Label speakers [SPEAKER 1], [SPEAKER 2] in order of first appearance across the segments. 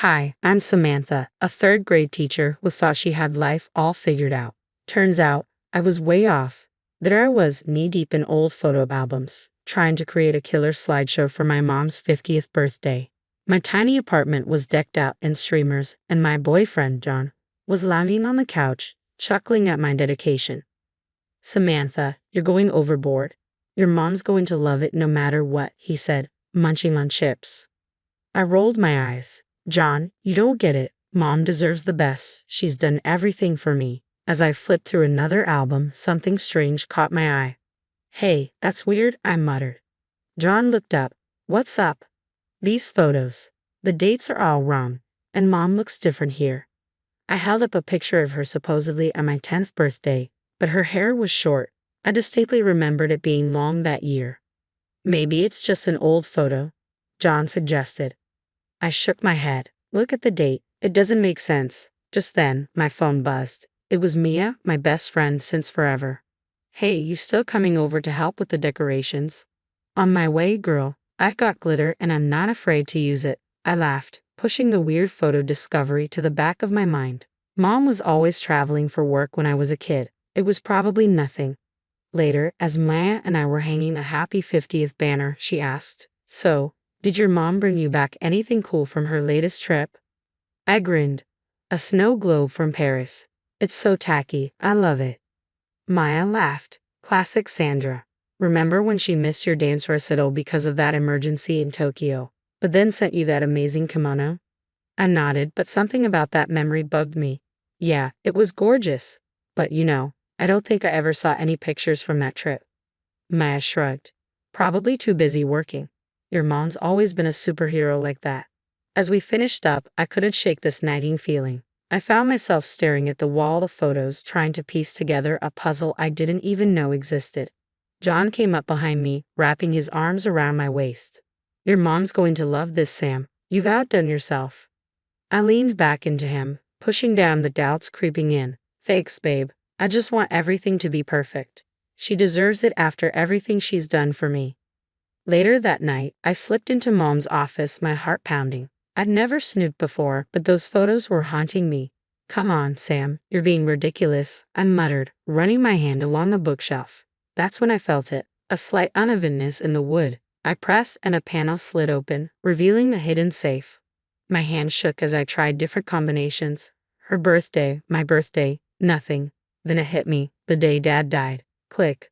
[SPEAKER 1] Hi, I'm Samantha, a third grade teacher who thought she had life all figured out. Turns out, I was way off. There I was, knee-deep in old photo albums, trying to create a killer slideshow for my mom's 50th birthday. My tiny apartment was decked out in streamers, and my boyfriend, John, was lounging on the couch, chuckling at my dedication. Samantha, you're going overboard. Your mom's going to love it no matter what, he said, munching on chips. I rolled my eyes. John, you don't get it. Mom deserves the best. She's done everything for me. As I flipped through another album, something strange caught my eye. Hey, that's weird, I muttered. John looked up. What's up? These photos. The dates are all wrong, and Mom looks different here. I held up a picture of her supposedly on my 10th birthday, but her hair was short. I distinctly remembered it being long that year. Maybe it's just an old photo, John suggested. I shook my head. Look at the date. It doesn't make sense. Just then, my phone buzzed. It was Mia, my best friend since forever. Hey, you still coming over to help with the decorations? On my way, girl. I've got glitter and I'm not afraid to use it. I laughed, pushing the weird photo discovery to the back of my mind. Mom was always traveling for work when I was a kid. It was probably nothing. Later, as Maya and I were hanging a happy 50th banner, she asked, So, did your mom bring you back anything cool from her latest trip? I grinned. A snow globe from Paris. It's so tacky. I love it. Maya laughed. Classic Sandra. Remember when she missed your dance recital because of that emergency in Tokyo, but then sent you that amazing kimono? I nodded, but something about that memory bugged me. Yeah, it was gorgeous. But I don't think I ever saw any pictures from that trip. Maya shrugged. Probably too busy working. Your mom's always been a superhero like that. As we finished up, I couldn't shake this nagging feeling. I found myself staring at the wall of photos, trying to piece together a puzzle I didn't even know existed. John came up behind me, wrapping his arms around my waist. Your mom's going to love this, Sam. You've outdone yourself. I leaned back into him, pushing down the doubts creeping in. Thanks, babe. I just want everything to be perfect. She deserves it after everything she's done for me. Later that night, I slipped into Mom's office, my heart pounding. I'd never snooped before, but those photos were haunting me. Come on, Sam, you're being ridiculous, I muttered, running my hand along a bookshelf. That's when I felt it, a slight unevenness in the wood. I pressed and a panel slid open, revealing a hidden safe. My hand shook as I tried different combinations. Her birthday, my birthday, nothing. Then it hit me, the day Dad died. Click.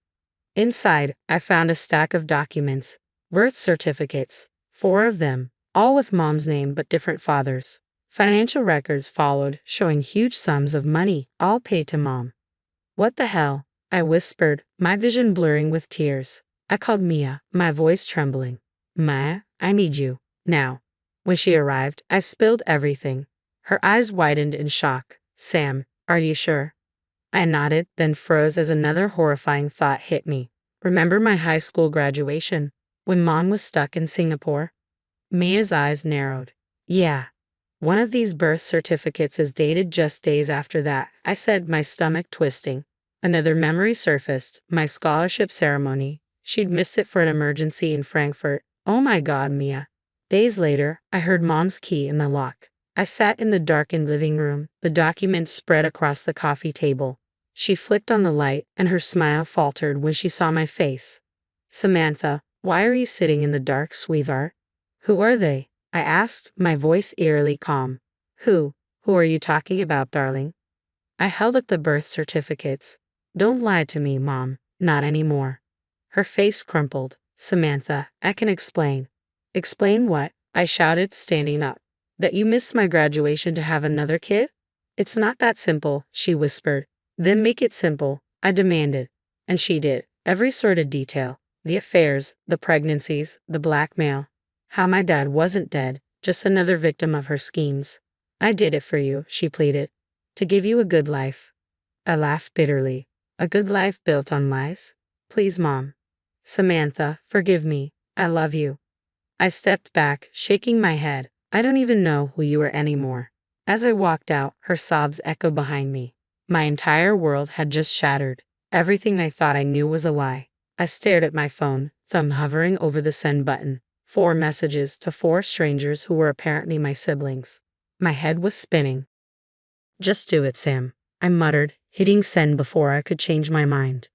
[SPEAKER 1] Inside, I found a stack of documents. Birth certificates, 4 of them, all with Mom's name but different fathers. Financial records followed, showing huge sums of money, all paid to Mom. What the hell? I whispered, my vision blurring with tears. I called Mia, my voice trembling. Maya, I need you, now. When she arrived, I spilled everything. Her eyes widened in shock. Sam, are you sure? I nodded, then froze as another horrifying thought hit me. Remember my high school graduation, when Mom was stuck in Singapore? Mia's eyes narrowed. Yeah. One of these birth certificates is dated just days after that, I said, my stomach twisting. Another memory surfaced, my scholarship ceremony. She'd missed it for an emergency in Frankfurt. Oh my God, Mia. Days later, I heard Mom's key in the lock. I sat in the darkened living room, the documents spread across the coffee table. She flicked on the light, and her smile faltered when she saw my face. Samantha, why are you sitting in the dark, sweetheart? Who are they? I asked, my voice eerily calm. Who are you talking about, darling? I held up the birth certificates. Don't lie to me, Mom, not anymore. Her face crumpled. Samantha, I can explain. Explain what? I shouted, standing up. That you missed my graduation to have another kid? It's not that simple, she whispered. Then make it simple, I demanded. And she did. Every sort of detail. The affairs, the pregnancies, the blackmail. How my dad wasn't dead, just another victim of her schemes. I did it for you, she pleaded. To give you a good life. I laughed bitterly. A good life built on lies? Please, Mom. Samantha, forgive me. I love you. I stepped back, shaking my head. I don't even know who you are anymore. As I walked out, her sobs echoed behind me. My entire world had just shattered. Everything I thought I knew was a lie. I stared at my phone, thumb hovering over the send button. 4 messages to 4 strangers who were apparently my siblings. My head was spinning. Just do it, Sam, I muttered, hitting send before I could change my mind.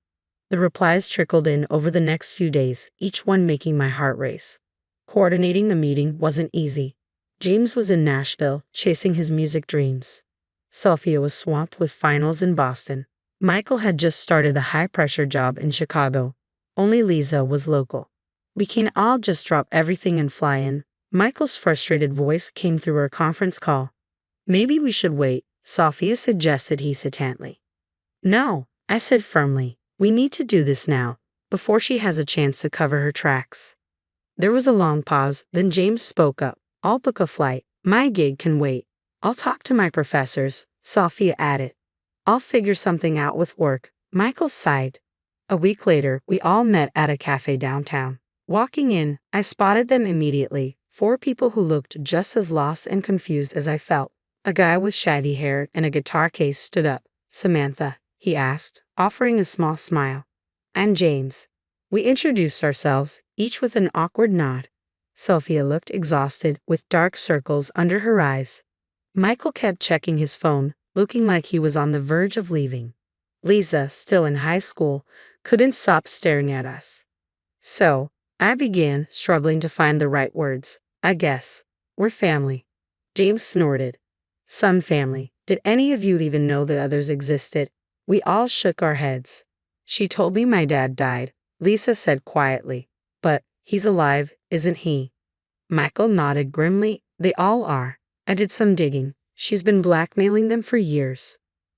[SPEAKER 1] The replies trickled in over the next few days, each one making my heart race. Coordinating the meeting wasn't easy. James was in Nashville, chasing his music dreams. Sophia was swamped with finals in Boston. Michael had just started a high-pressure job in Chicago. Only Lisa was local. We can all just drop everything and fly in. Michael's frustrated voice came through our conference call. Maybe we should wait, Sophia suggested hesitantly. No, I said firmly. We need to do this now, before she has a chance to cover her tracks. There was a long pause, then James spoke up. I'll book a flight. My gig can wait. I'll talk to my professors, Sophia added. I'll figure something out with work. Michael sighed. A week later, we all met at a cafe downtown. Walking in, I spotted them immediately, 4 people who looked just as lost and confused as I felt. A guy with shaggy hair and a guitar case stood up. Samantha, he asked, offering a small smile. I'm James. We introduced ourselves, each with an awkward nod. Sophia looked exhausted, with dark circles under her eyes. Michael kept checking his phone, looking like he was on the verge of leaving. Lisa, still in high school, couldn't stop staring at us. So, I began, struggling to find the right words. I guess. We're family. James snorted. Some family. Did any of you even know the others existed? We all shook our heads. She told me my dad died, Lisa said quietly. But, he's alive, isn't he? Michael nodded grimly. They all are. I did some digging. She's been blackmailing them for years.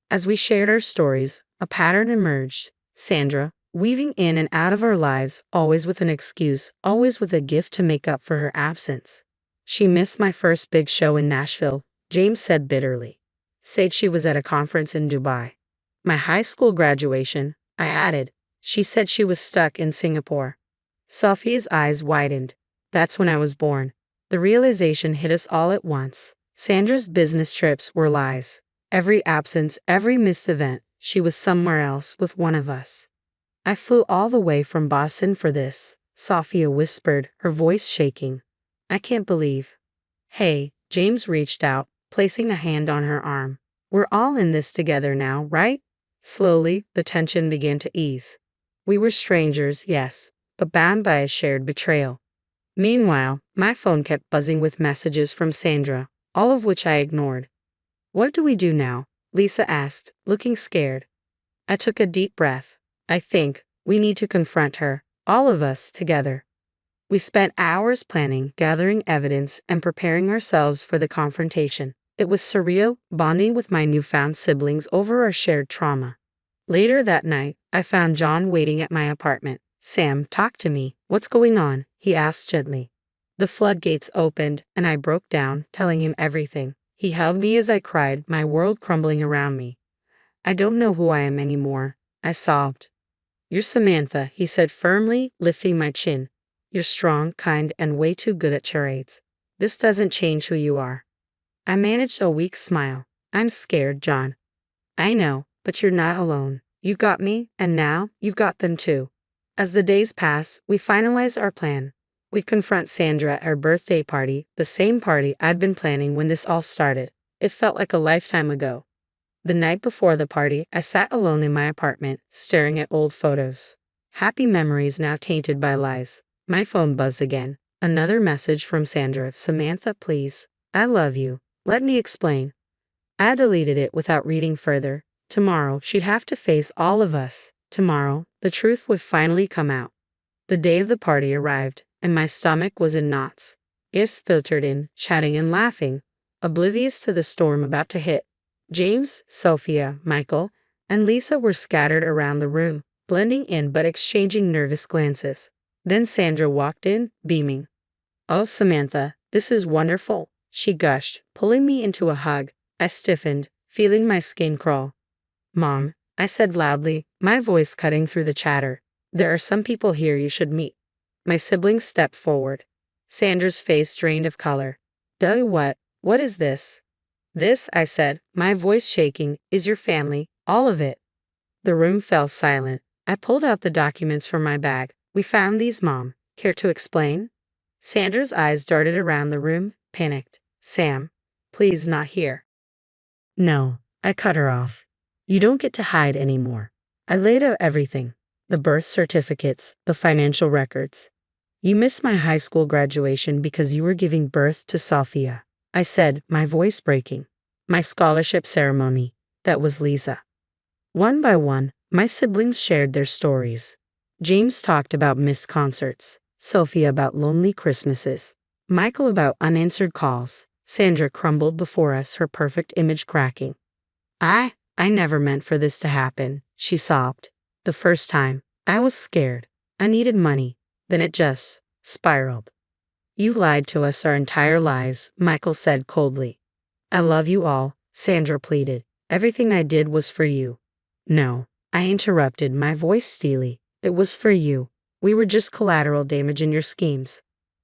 [SPEAKER 1] As we shared our stories, a pattern emerged. Sandra, weaving in and out of our lives, always with an excuse, always with a gift to make up for her absence. She missed my first big show in Nashville, James said bitterly. Said she was at a conference in Dubai. My high school graduation, I added. She said she was stuck in Singapore. Sophia's eyes widened. That's when I was born. The realization hit us all at once. Sandra's business trips were lies. Every absence, every missed event, she was somewhere else with one of us. I flew all the way from Boston for this, Sophia whispered, her voice shaking. I can't believe. Hey, James reached out, placing a hand on her arm. We're all in this together now, right? Slowly, the tension began to ease. We were strangers, yes, but bound by a shared betrayal. Meanwhile, my phone kept buzzing with messages from Sandra, all of which I ignored. What do we do now? Lisa asked, looking scared. I took a deep breath. I think we need to confront her, all of us together. We spent hours planning, gathering evidence, and preparing ourselves for the confrontation. It was surreal, bonding with my newfound siblings over our shared trauma. Later that night, I found John waiting at my apartment. Sam, talk to me. What's going on? He asked gently. The floodgates opened, and I broke down, telling him everything. He held me as I cried, my world crumbling around me. I don't know who I am anymore, I sobbed. You're Samantha, he said firmly, lifting my chin. You're strong, kind, and way too good at charades. This doesn't change who you are. I managed a weak smile. I'm scared, John. I know, but you're not alone. You got me, and now, you've got them too. As the days pass, we finalize our plan. We confront Sandra at her birthday party, the same party I'd been planning when this all started. It felt like a lifetime ago. The night before the party, I sat alone in my apartment, staring at old photos. Happy memories now tainted by lies. My phone buzzed again. Another message from Sandra. Samantha, please. I love you. Let me explain. I deleted it without reading further. Tomorrow, she'd have to face all of us. Tomorrow, the truth would finally come out. The day of the party arrived, and my stomach was in knots. Guests filtered in, chatting and laughing, oblivious to the storm about to hit. James, Sophia, Michael, and Lisa were scattered around the room, blending in but exchanging nervous glances. Then Sandra walked in, beaming. Oh, Samantha, this is wonderful, she gushed, pulling me into a hug. I stiffened, feeling my skin crawl. Mom, I said loudly, my voice cutting through the chatter. There are some people here you should meet. My siblings stepped forward. Sandra's face drained of color. Tell what? What is this? This, I said, my voice shaking, is your family, all of it. The room fell silent. I pulled out the documents from my bag. We found these, Mom. Care to explain? Sandra's eyes darted around the room, panicked. Sam, Please, not here. No, I cut her off. You don't get to hide anymore. I laid out everything, the birth certificates, the financial records. You missed my high school graduation because you were giving birth to Sophia, I said, my voice breaking. My scholarship ceremony, that was Lisa. One by one, my siblings shared their stories. James talked about missed concerts, Sophia about lonely Christmases, Michael about unanswered calls. Sandra crumbled before us, her perfect image cracking. I never meant for this to happen, she sobbed. The first time, I was scared. I needed money. Then it just spiraled. You lied to us our entire lives, Michael said coldly. I love you all, Sandra pleaded. Everything I did was for you. No, I interrupted, my voice steely. It was for you. We were just collateral damage in your schemes.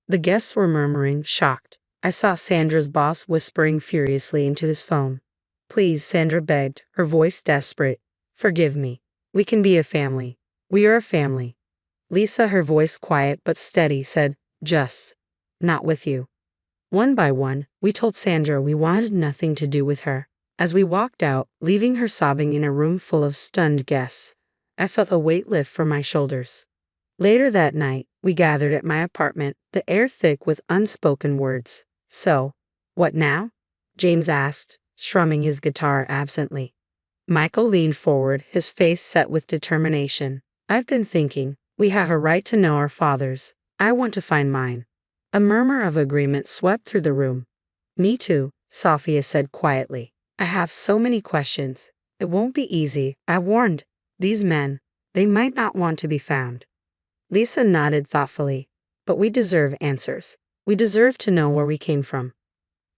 [SPEAKER 1] The guests were murmuring, shocked. I saw Sandra's boss whispering furiously into his phone. Please, Sandra begged, her voice desperate. Forgive me. We can be a family. We are a family. Lisa, her voice quiet but steady, said, just not with you. One by one, we told Sandra we wanted nothing to do with her. As we walked out, leaving her sobbing in a room full of stunned guests, I felt a weight lift from my shoulders. Later that night, we gathered at my apartment, the air thick with unspoken words. So, what now? James asked, strumming his guitar absently. Michael leaned forward, his face set with determination. I've been thinking, we have a right to know our fathers. I want to find mine. A murmur of agreement swept through the room. Me too, Sophia said quietly. I have so many questions. It won't be easy, I warned. These men, they might not want to be found. Lisa nodded thoughtfully. But we deserve answers. We deserve to know where we came from.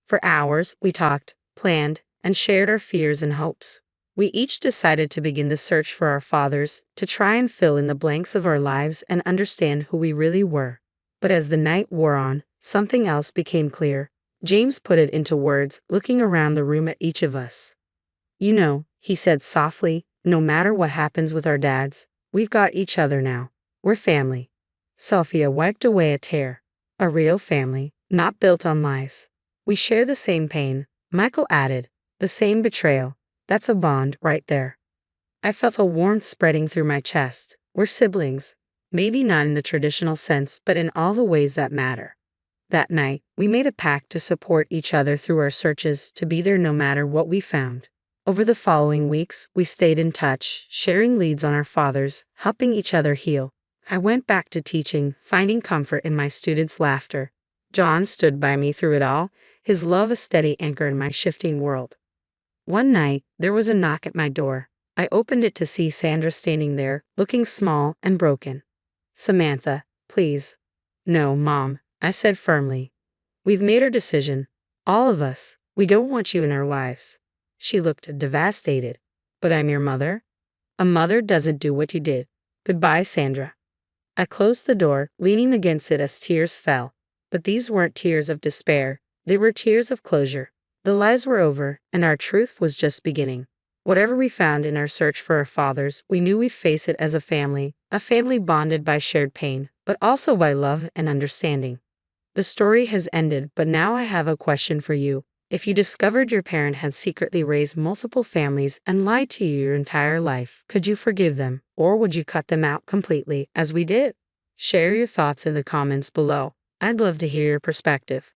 [SPEAKER 1] For hours, we talked, planned, and shared our fears and hopes. We each decided to begin the search for our fathers, to try and fill in the blanks of our lives and understand who we really were. But as the night wore on, something else became clear. James put it into words, looking around the room at each of us. You know, he said softly, no matter what happens with our dads, we've got each other now. We're family. Sophia wiped away a tear. A real family, not built on lies. We share the same pain, Michael added. The same betrayal. That's a bond right there. I felt a warmth spreading through my chest. We're siblings. Maybe not in the traditional sense, but in all the ways that matter. That night, we made a pact to support each other through our searches, to be there no matter what we found. Over the following weeks, we stayed in touch, sharing leads on our fathers, helping each other heal. I went back to teaching, finding comfort in my students' laughter. John stood by me through it all, his love a steady anchor in my shifting world. One night, there was a knock at my door. I opened it to see Sandra standing there, looking small and broken. Samantha, please. No, Mom, I said firmly. We've made our decision. All of us. We don't want you in our lives. She looked devastated. But I'm your mother? A mother doesn't do what you did. Goodbye, Sandra. I closed the door, leaning against it as tears fell. But these weren't tears of despair. They were tears of closure. The lies were over, and our truth was just beginning. Whatever we found in our search for our fathers, we knew we'd face it as a family bonded by shared pain, but also by love and understanding. The story has ended, but now I have a question for you. If you discovered your parent had secretly raised multiple families and lied to you your entire life, could you forgive them, or would you cut them out completely, as we did? Share your thoughts in the comments below. I'd love to hear your perspective.